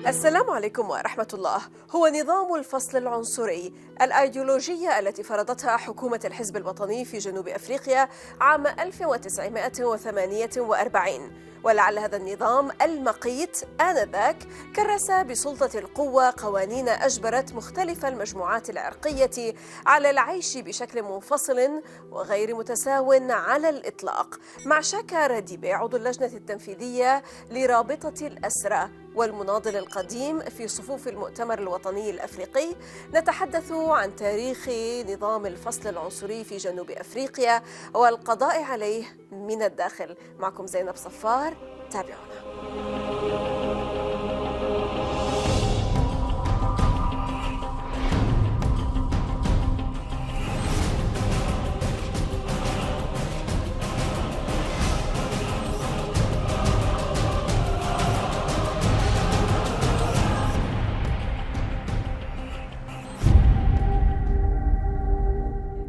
السلام عليكم ورحمة الله. هو نظام الفصل العنصري الأيديولوجية التي فرضتها حكومة الحزب الوطني في جنوب أفريقيا عام 1948، ولعل هذا النظام المقيت آنذاك كرس بسلطة القوة قوانين أجبرت مختلف المجموعات العرقية على العيش بشكل منفصل وغير متساو على الإطلاق. مع شاكا راديبيه عضو اللجنة التنفيذية لرابطة الأسرى والمناضل القديم في صفوف المؤتمر الوطني الأفريقي، نتحدث عن تاريخ نظام الفصل العنصري في جنوب أفريقيا والقضاء عليه من الداخل. معكم زينب صفار، تابعونا.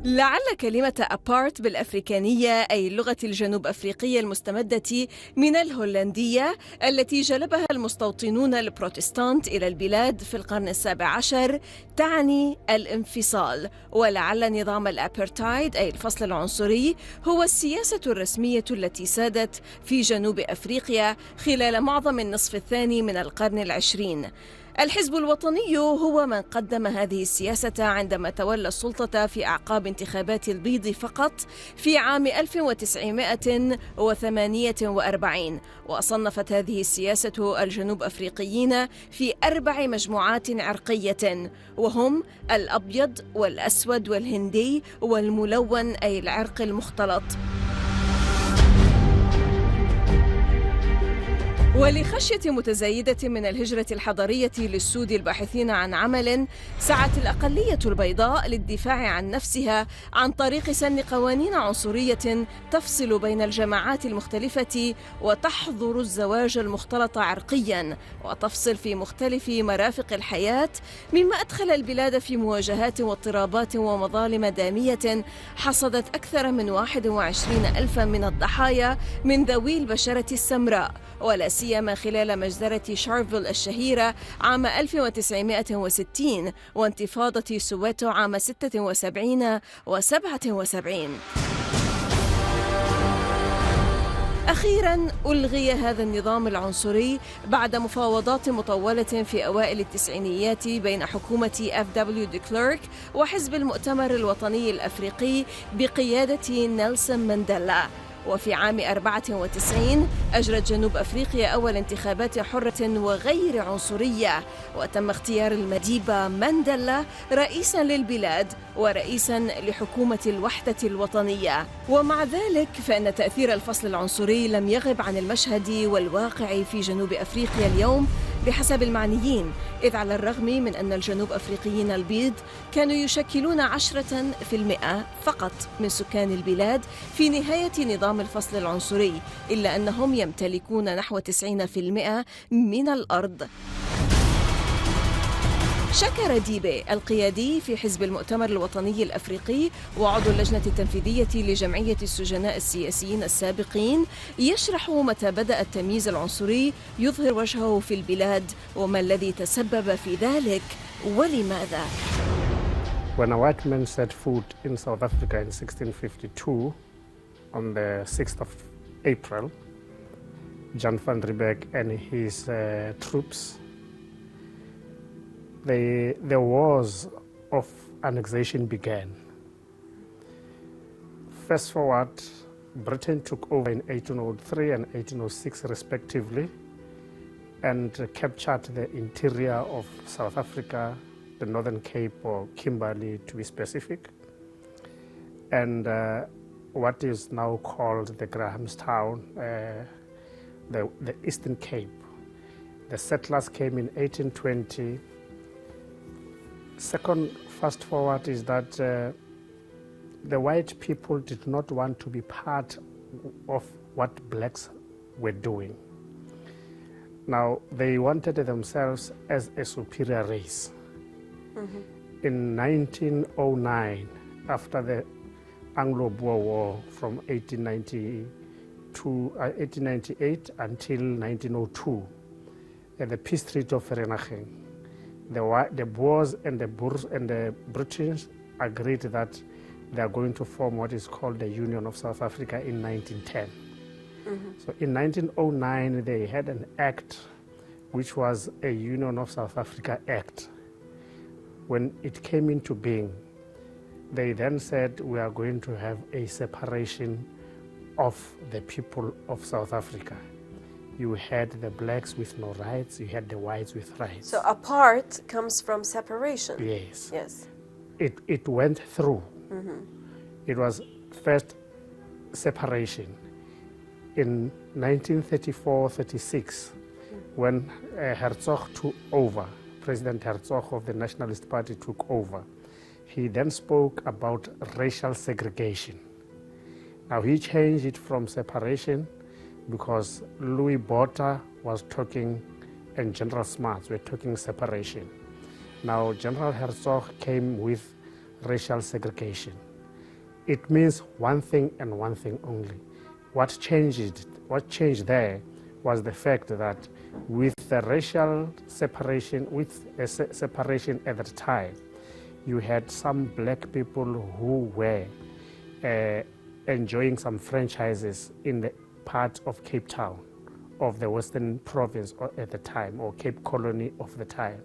لعل كلمة أبارت بالأفريكانية أي اللغة الجنوب أفريقية المستمدة من الهولندية التي جلبها المستوطنون البروتستانت إلى البلاد في القرن السابع عشر تعني الانفصال، ولعل نظام الأبارتايد أي الفصل العنصري هو السياسة الرسمية التي سادت في جنوب أفريقيا خلال معظم النصف الثاني من القرن العشرين. الحزب الوطني هو من قدم هذه السياسة عندما تولى السلطة في أعقاب انتخابات البيض فقط في عام 1948، وصنفت هذه السياسة الجنوب أفريقيين في 4 مجموعات عرقية، وهم الأبيض والأسود والهندي والملون أي العرق المختلط. ولخشية متزايدة من الهجرة الحضرية للسود الباحثين عن عمل، سعت الأقلية البيضاء للدفاع عن نفسها عن طريق سن قوانين عنصرية تفصل بين الجماعات المختلفة وتحظر الزواج المختلط عرقيا وتفصل في مختلف مرافق الحياة، مما أدخل البلاد في مواجهات واضطرابات ومظالم دامية حصدت أكثر من 21,000 من الضحايا من ذوي البشرة السمراء، ولا سيما خلال مجزرة شارفيل الشهيرة عام 1960 وانتفاضة سويتو عام 76 و77. أخيراً ألغي هذا النظام العنصري بعد مفاوضات مطولة في أوائل التسعينيات بين حكومة FW دي كليرك وحزب المؤتمر الوطني الأفريقي بقيادة نيلسون مانديلا. وفي عام 94 أجرت جنوب أفريقيا أول انتخابات حرة وغير عنصرية، وتم اختيار المديبة مانديلا رئيساً للبلاد ورئيساً لحكومة الوحدة الوطنية. ومع ذلك فإن تأثير الفصل العنصري لم يغب عن المشهد والواقع في جنوب أفريقيا اليوم بحسب المعنيين، إذ على الرغم من أن الجنوب أفريقيين البيض كانوا يشكلون 10% فقط من سكان البلاد في نهاية نظام الفصل العنصري، إلا أنهم يمتلكون نحو 90% من الأرض. شاكا راديبيه القيادي في حزب المؤتمر الوطني الأفريقي وعضو اللجنة التنفيذية لجمعية السجناء السياسيين السابقين يشرح متى بدأ التمييز العنصري يظهر وجهه في البلاد وما الذي تسبب في ذلك ولماذا. When a white man set foot in South Africa in 1652 on the 6th of April, Jan van Riebeeck and his troops, the wars of annexation began. Fast forward, Britain took over in 1803 and 1806 respectively and captured the interior of South Africa, the Northern Cape or Kimberley to be specific, and what is now called the Grahamstown, the Eastern Cape. The settlers came in 1820. Second, fast forward is that the white people did not want to be part of what blacks were doing. Now, they wanted themselves as a superior race. Mm-hmm. In 1909, after the Anglo-Boer War from 1898 until 1902, at the peace treaty of Vereeniging, the Boers and the Boers and the British agreed that they are going to form what is called the Union of South Africa in 1910. So in 1909, they had an act which was a Union of South Africa Act. When it came into being, they then said we are going to have a separation of the people of South Africa. You had the blacks with no rights, you had the whites with rights. So apart comes from separation. Yes. Yes. It went through. It was first separation. In 1934-36, when Herzog took over, President Herzog of the Nationalist Party took over, he then spoke about racial segregation. Now he changed it from separation because Louis Botha was talking and General Smuts were talking separation. Now General Herzog came with racial segregation. It means one thing and one thing only. What changed there was the fact that with the racial separation, separation at that time, you had some black people who were enjoying some franchises in the part of Cape Town, of the Western Province at the time, or Cape Colony of the time.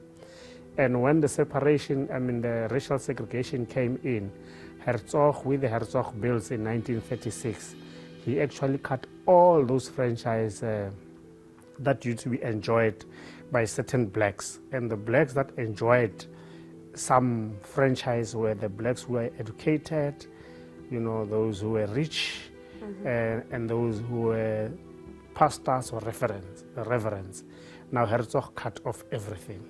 And when the separation, the racial segregation came in, Herzog, with the Herzog bills in 1936, he actually cut all those franchises that used to be enjoyed by certain blacks. And the blacks that enjoyed some franchise were the blacks who were educated, those who were rich, and those who were pastors or reverends. Now Herzog cut off everything.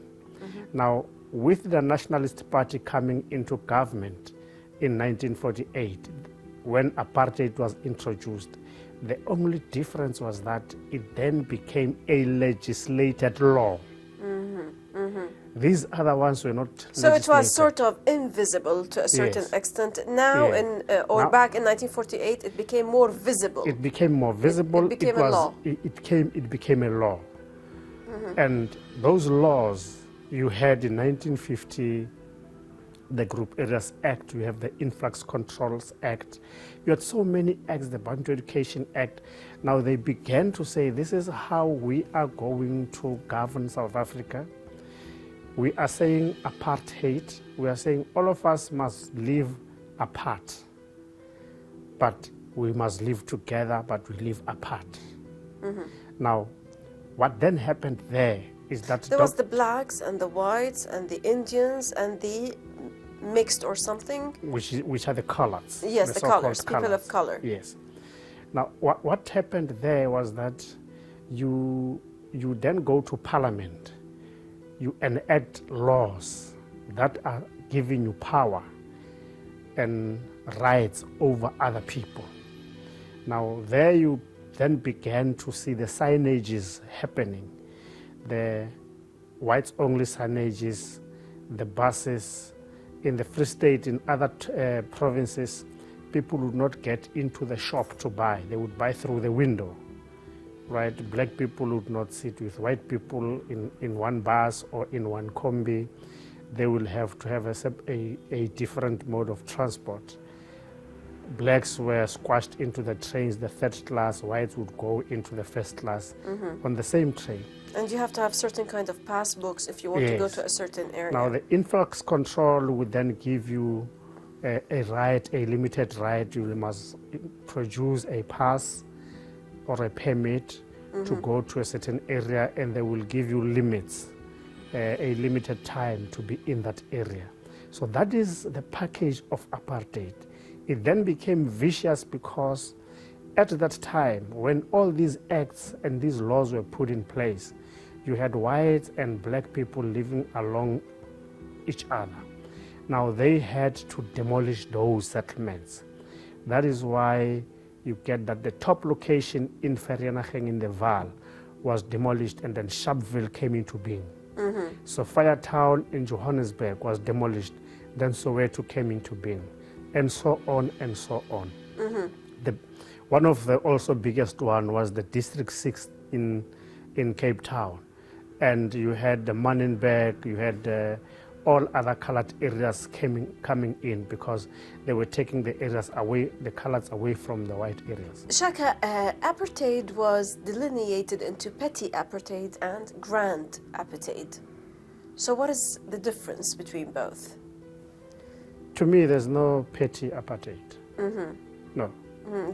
Now, with the Nationalist Party coming into government in 1948, when apartheid was introduced, the only difference was that it then became a legislated law. These other ones were not So it was sort of invisible to a certain extent. Now, back in 1948, it became more visible. It became more visible. It became a law. It became a law. And those laws you had in 1950, the Group Areas Act, you have the Influx Controls Act, you had so many acts, the Bantu Education Act. Now they began to say, this is how we are going to govern South Africa. We are saying apartheid, we are saying all of us must live apart, but we must live together, but we live apart. Now, what then happened there is that there was the blacks and the whites and the Indians and the mixed or something, which are the colors. Yes, the colors, people of color. Yes. Now, what happened there was that you then go to Parliament, you enact laws that are giving you power and rights over other people. Now, there you then began to see the signages happening. The whites-only signages, the buses. In the Free State, in other provinces, people would not get into the shop to buy. They would buy through the window, right? Black people would not sit with white people in one bus or in one combi. They will have to have a different mode of transport. Blacks were squashed into the trains, the third class. Whites would go into the first class on the same train. And you have to have certain kind of pass books if you want to go to a certain area. Now the influx control would then give you a right, a limited right. You must produce a pass or a permit to go to a certain area, and they will give you limits, a limited time to be in that area. So that is the package of apartheid. It then became vicious because at that time, when all these acts and these laws were put in place, you had whites and black people living along each other. Now they had to demolish those settlements. That is why you get that the top location in Vereeniging in the Vaal was demolished, and then Sharpeville came into being. So Firetown in Johannesburg was demolished, then Soweto came into being, and so on and so on. One of the also biggest one was the District 6 in Cape Town. and you had the Manenberg, you had all other colored areas coming in because they were taking the areas away, the colors away from the white areas. Shaka, apartheid was delineated into petty apartheid and grand apartheid. So what is the difference between both? To me, there's no petty apartheid. No.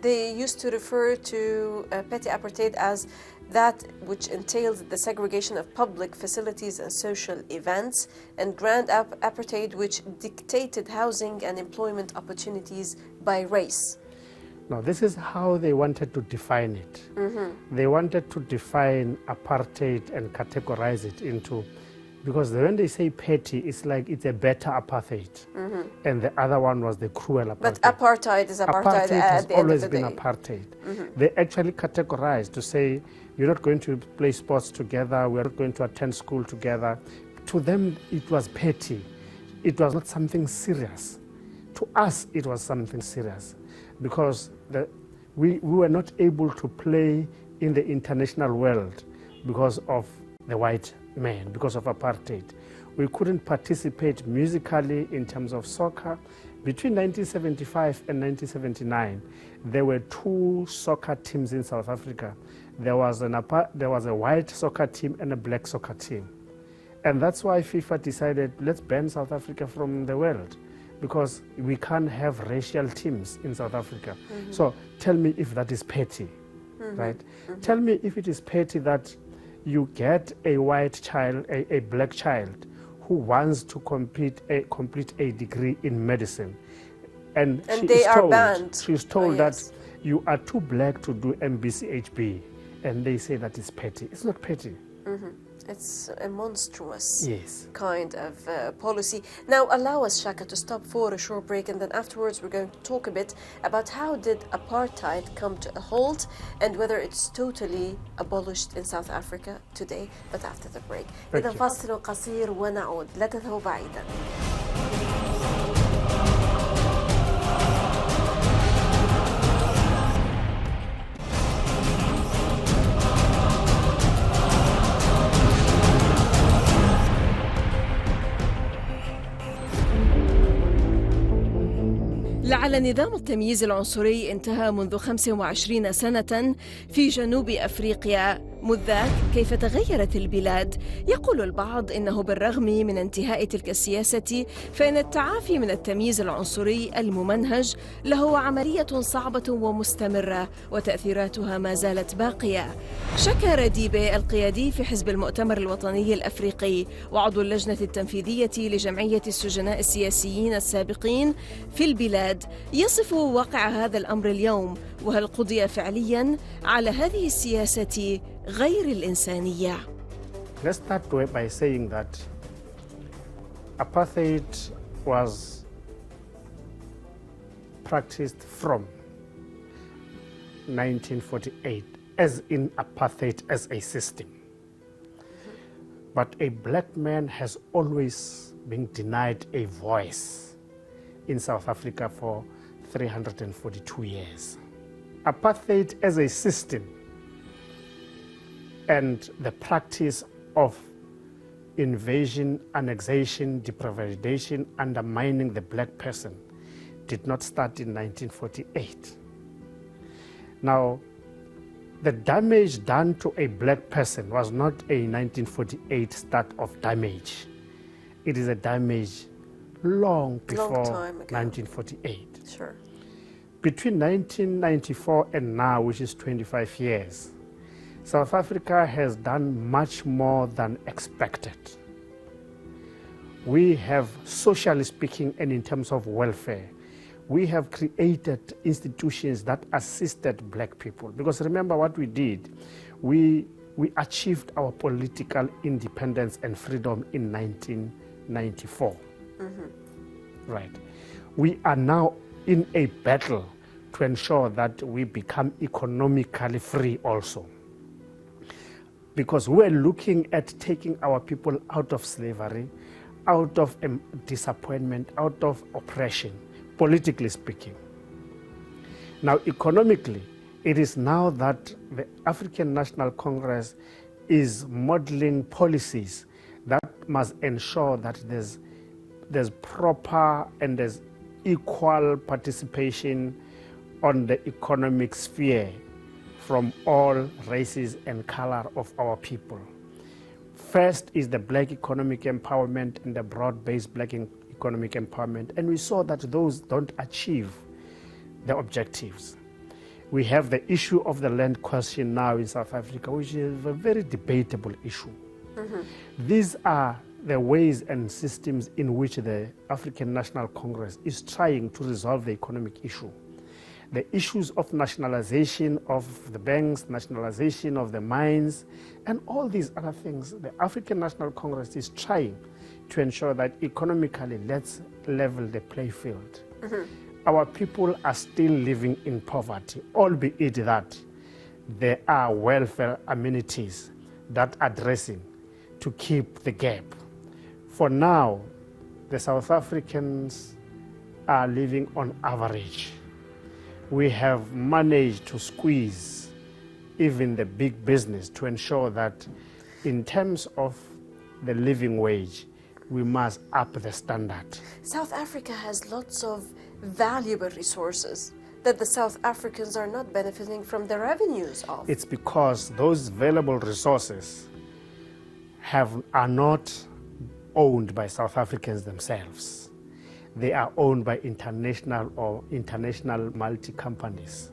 They used to refer to petty apartheid as that which entails the segregation of public facilities and social events, and grand apartheid, which dictated housing and employment opportunities by race. Now, this is how they wanted to define it. They wanted to define apartheid and categorize it into, because when they say petty, it's like it's a better apartheid, and the other one was the cruel apartheid. But apartheid is apartheid, has at the end always of the been day. apartheid. They actually categorized to say, you're not going to play sports together, we're not going to attend school together. To them, it was petty. It was not something serious. To us, it was something serious because we were not able to play in the international world because of the white man, because of apartheid. We couldn't participate musically in terms of soccer. Between 1975 and 1979, there were two soccer teams in South Africa. There was a white soccer team and a black soccer team. And that's why FIFA decided, let's ban South Africa from the world, because we can't have racial teams in South Africa. So tell me if that is petty, right? Tell me if it is petty that you get a white child, a black child, who wants to complete a degree in medicine. And they are banned. She's told that you are too black to do MBCHB. And they say that is petty. It's not petty. It's a monstrous Yes. kind of policy. Now, allow us, Shaka, to stop for a short break, and then afterwards we're going to talk a bit about how did apartheid come to a halt and whether it's totally abolished in South Africa today, but after the break. إذا فاصل قصير ونعود، لا تذهبوا بعيدا. لعل نظام التمييز العنصري انتهى منذ 25 سنة في جنوب أفريقيا. منذ ذاك كيف تغيرت البلاد؟ يقول البعض إنه بالرغم من انتهاء تلك السياسة فإن التعافي من التمييز العنصري الممنهج له عملية صعبة ومستمرة وتأثيراتها ما زالت باقية. شاكا راديبيه القيادي في حزب المؤتمر الوطني الأفريقي وعضو اللجنة التنفيذية لجمعية السجناء السياسيين السابقين في البلاد يصف واقع هذا الأمر اليوم، وهل قضي فعلياً على هذه السياسة غير الإنسانية؟ Let's start by saying that apartheid was practiced from 1948 as in apartheid as a system. But a black man has always been denied a voice in South Africa for 342 years. Apartheid as a system and the practice of invasion, annexation, deprivation, undermining the black person did not start in 1948. Now, the damage done to a black person was not a 1948 start of damage. It is a damage long before 1948. Sure. Between 1994 and now, which is 25 years, South Africa has done much more than expected. We have, socially speaking, and in terms of welfare, we have created institutions that assisted black people. Because remember what we did, we achieved our political independence and freedom in 1994. Right. We are now in a battle to ensure that we become economically free also. Because we're looking at taking our people out of slavery, out of disappointment, out of oppression, politically speaking. Now, economically, it is now that the African National Congress is modeling policies that must ensure that there's proper and there's equal participation on the economic sphere from all races and color of our people. First is the black economic empowerment and the broad-based black economic empowerment, and we saw that those don't achieve the objectives. We have the issue of the land question now in South Africa, which is a very debatable issue. These are the ways and systems in which the African National Congress is trying to resolve the economic issue. The issues of nationalization of the banks, nationalization of the mines, and all these other things, the African National Congress is trying to ensure that economically let's level the play field. Our people are still living in poverty, albeit that there are welfare amenities that are addressing to keep the gap. For now, the South Africans are living on average. We have managed to squeeze even the big business to ensure that in terms of the living wage, we must up the standard. South Africa has lots of valuable resources that the South Africans are not benefiting from the revenues of. It's because those valuable resources are not owned by South Africans themselves. They are owned by international multi-companies.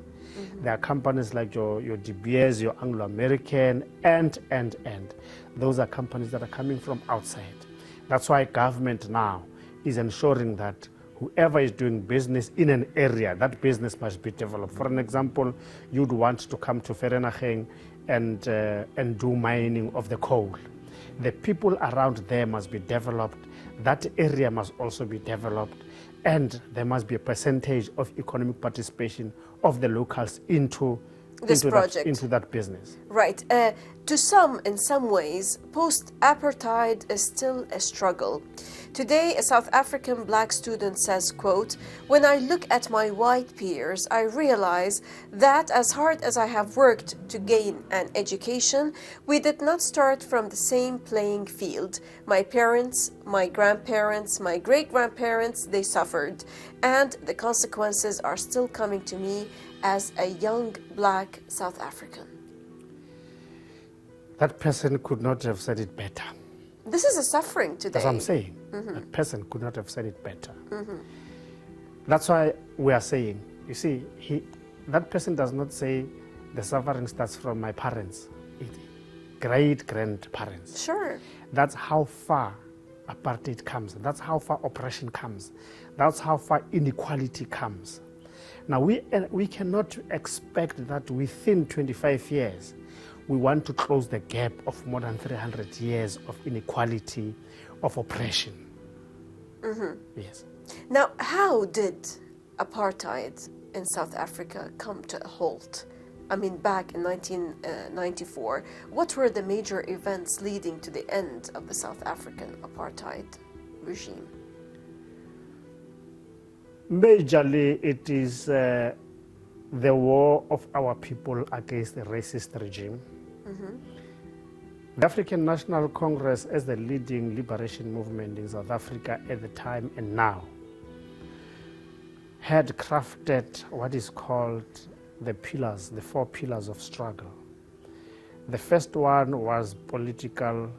There are companies like your De Beers, your Anglo-American, and. Those are companies that are coming from outside. That's why government now is ensuring that whoever is doing business in an area, that business must be developed. For an example, you'd want to come to Vereeniging and do mining of the coal. The people around there must be developed. That area must also be developed, and there must be a percentage of economic participation of the locals into that business. Right. In some ways, post-apartheid is still a struggle. Today, a South African black student says, quote, "When I look at my white peers, I realize that as hard as I have worked to gain an education, we did not start from the same playing field. My parents, my grandparents, my great-grandparents, they suffered, and the consequences are still coming to me as a young black South African." That person could not have said it better. This is a suffering today. That's what I'm saying. That person could not have said it better. That's why we are saying, you see, that person does not say the suffering starts from my parents, great-grandparents. Sure. That's how far apartheid comes. That's how far oppression comes. That's how far inequality comes. Now, we cannot expect that within 25 years, we want to close the gap of more than 300 years of inequality, of oppression. Yes. Now, how did apartheid in South Africa come to a halt? I mean, back in 1994, what were the major events leading to the end of the South African apartheid regime? Majorly, it is the war of our people against the racist regime. The African National Congress, as the leading liberation movement in South Africa at the time and now, had crafted what is called the pillars, the 4 pillars of struggle. The first one was political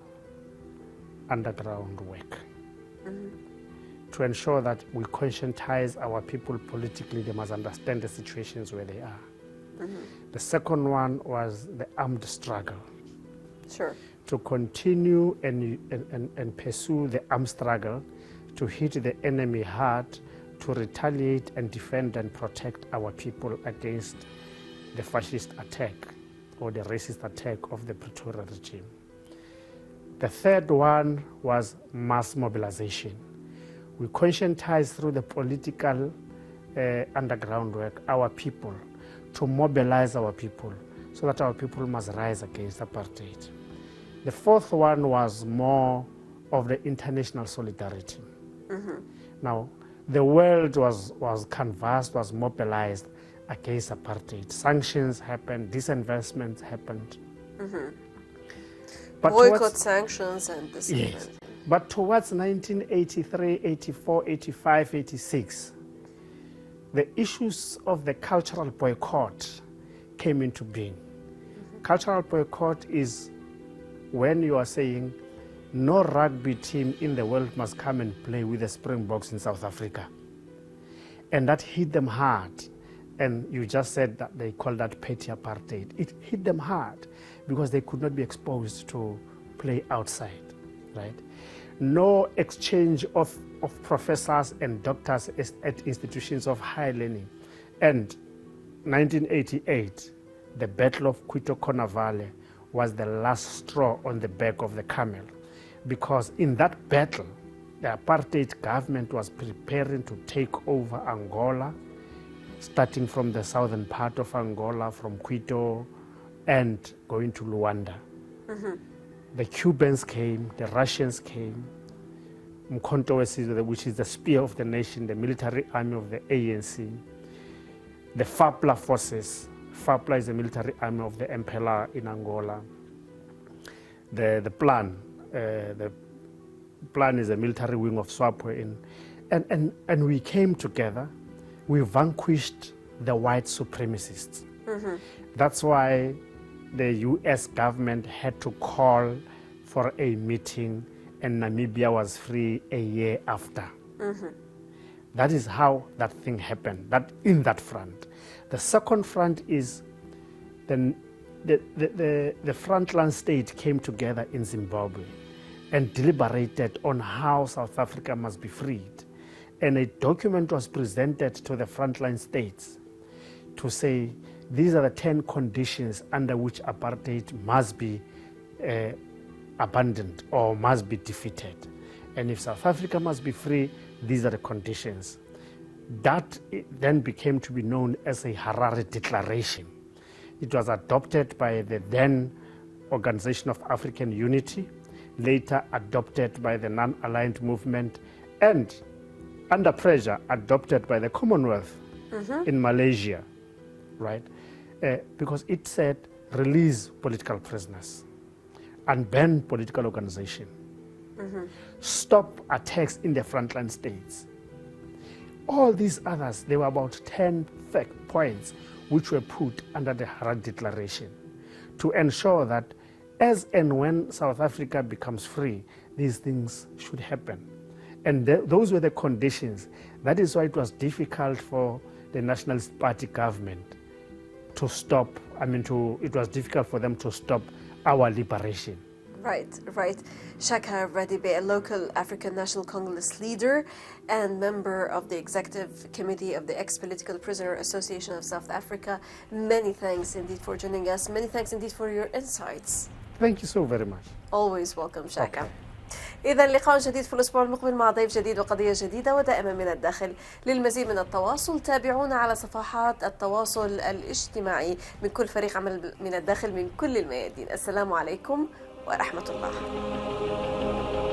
underground work. To ensure that we conscientize our people politically, they must understand the situations where they are. The second one was the armed struggle. Sure. To continue and pursue the armed struggle, to hit the enemy hard, to retaliate and defend and protect our people against the fascist attack or the racist attack of the Pretoria regime. The third one was mass mobilization. We conscientize through the political underground work our people, to mobilize our people so that our people must rise against apartheid. The fourth one was more of the international solidarity. Now, the world was canvassed, was mobilized against apartheid. Sanctions happened, disinvestment happened. boycott, sanctions, and this. Yes. But towards 1983, 84, 85, 86, the issues of the cultural boycott came into being. Cultural boycott is when you are saying no rugby team in the world must come and play with the Springboks in South Africa. And that hit them hard. And you just said that they call that petty apartheid. It hit them hard because they could not be exposed to play outside, right? No exchange of professors and doctors at institutions of higher learning. And 1988, the Battle of Quito Valley was the last straw on the back of the camel, because in that battle, the apartheid government was preparing to take over Angola, starting from the southern part of Angola, from Quito, and going to Luanda. The Cubans came, the Russians came, Mkhonto, which is the spear of the nation, the military army of the ANC, the FAPLA forces. FAPLA is the military army of the MPLA in Angola. The plan is a military wing of SWAPO. And we came together. We vanquished the white supremacists. That's why the US government had to call for a meeting, and Namibia was free a year after. That is how that thing happened, that in that front. The second front is the frontline state came together in Zimbabwe and deliberated on how South Africa must be freed. And a document was presented to the frontline states to say, these are the 10 conditions under which apartheid must be abandoned or must be defeated. And if South Africa must be free, these are the conditions. That then became to be known as a Harare Declaration. It was adopted by the then Organization of African Unity, later adopted by the Non-Aligned Movement, and under pressure adopted by the Commonwealth in Malaysia, right? Because it said release political prisoners, unban political organization, stop attacks in the frontline states. All these others, there were about 10 points which were put under the Harare Declaration to ensure that as and when South Africa becomes free, these things should happen. And those were the conditions. That is why it was difficult for the Nationalist Party government to stop, it was difficult for them to stop our liberation. Right. Shaakaa Radibe, a local African National Congress leader and member of the Executive Committee of the Ex-Political Prisoner Association of South Africa. Many thanks indeed for joining us. Many thanks indeed for your insights. Thank you so very much. Always welcome, Shaakaa. إذا لقاء جديد في الأسبوع المقبل مع ضيف جديد وقضية جديدة ودائما من الداخل. للمزيد من التواصل تابعونا على صفحات التواصل الاجتماعي من كل فريق عمل من الداخل من كل الميادين. السلام عليكم ورحمة الله.